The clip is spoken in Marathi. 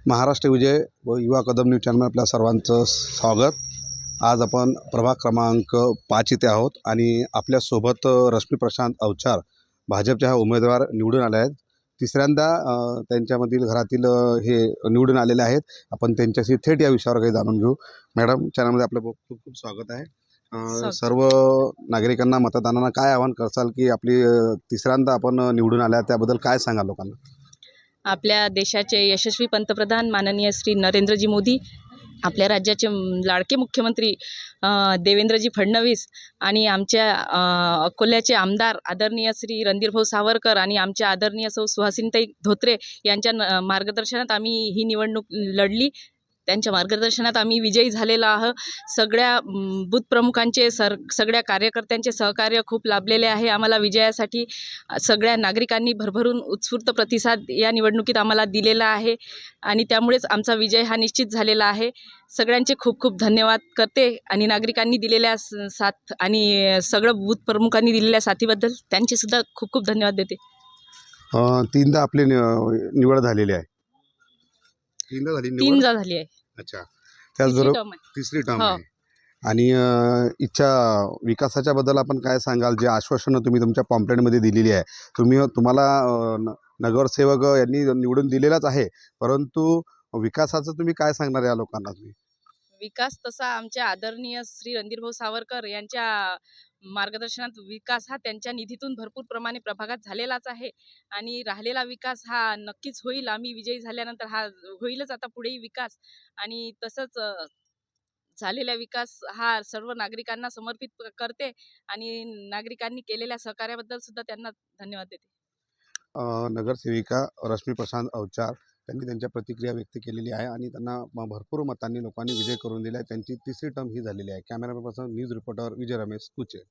महाराष्ट्र विजय व युवा कदम न्यूज चॅनल आपल्या सर्वांचं स्वागत। आज आपण प्रभाग क्रमांक 5 इथे आहोत आणि आपल्यासोबत रश्मी प्रशांत अवचार भाजपचे हा उमेदवार निवडून आले आहेत। तिसऱ्यांदा त्यांच्यामधील घरातील हे निवडून आलेले आहेत। आपण त्यांच्याशी थेट या विषयावर काही जाणून घेऊ। मॅडम, चॅनलमध्ये आपलं खूप खूप स्वागत आहे। सर्व नागरिकांना मतदारांना काय आवाहन करसाल की आपली तिसऱ्यांदा आपण निवडून आल्या त्याबद्दल काय सांगाल लोकांना? आपल्या देशाचे यशस्वी पंतप्रधान माननीय श्री नरेंद्रजी मोदी, आपल्या राज्याचे लाडके मुख्यमंत्री देवेंद्रजी फडणवीस आणि आमच्या अकोल्याचे आमदार आदरणीय श्री रणधीरभाऊ सावरकर आणि आमच्या आदरणीय सौ सुहासिनीताई धोत्रे यांच्या मार्गदर्शनात आम्ही ही निवडणूक लढली। त्यांच्या मार्गदर्शनात आम्ही विजयी झालेलो आहोत। सगळ्या बूथ प्रमुखांचे सगळ्या कार्यकर्त्यांचे सहकार्य खूप लाभलेले आहे। आम्हाला विजयासाठी सगळ्या नागरिकांनी भरभरून उत्स्फूर्त प्रतिसाद या निवडणुकीत आम्हाला दिलेला आहे आणि त्यामुळेच आमचा विजय हा निश्चित झालेला आहे। सगळ्यांचे खूप खूप धन्यवाद करते आणि नागरिकांनी दिलेल्या साथ आणि सगळं बूथ प्रमुखांनी दिलेल्या साथीबद्दल त्यांचे सुद्धा खूप खूप धन्यवाद देते। तीनदा आपली निवड झालेली आहे। तीनदा झाली आहे। अच्छा, त्याचबरोबर तिसरी टर्म आहे। आणि इच्छा विकासाच्या बद्दल आपण काय सांगाल? जे आश्वासनं तुम्ही तुमच्या पॉम्पलेटमध्ये दिलेली आहे, तुम्हाला नगरसेवक यांनी निवडून दिलेलाच आहे, परंतु विकासाचं तुम्ही काय सांगणार या लोकांना? तुम्ही विकास तसा आमच्या आदरणीय श्री रणधीरभाऊ सावरकर यांच्या मार्गदर्शनात विकास हा त्यांच्या निधीतून भरपूर प्रमाणे प्रभागात झालेलाच आहे आणि राहिलेला विकास हा नक्कीच होईल। आम्ही विजयी झाल्यानंतर हा होईलच आता पुढेही विकास आणि तसंच झालेला विकास हा सर्व नागरिकांना समर्पित करते आणि नागरिकांनी केलेल्या सहकार्याबद्दल सुद्धा त्यांना धन्यवाद देते। नगरसेविका रश्मी प्रशांत अवचार त्यांनी त्यांच्या प्रतिक्रिया व्यक्त केलेली आहे आणि त्यांना भरपूर मतांनी लोकांनी विजय करून दिला आहे। त्यांची तिसरी टर्म ही झालेली आहे। कॅमेरामॅन पर्सन न्यूज रिपोर्टर विजय रमेश कुचे।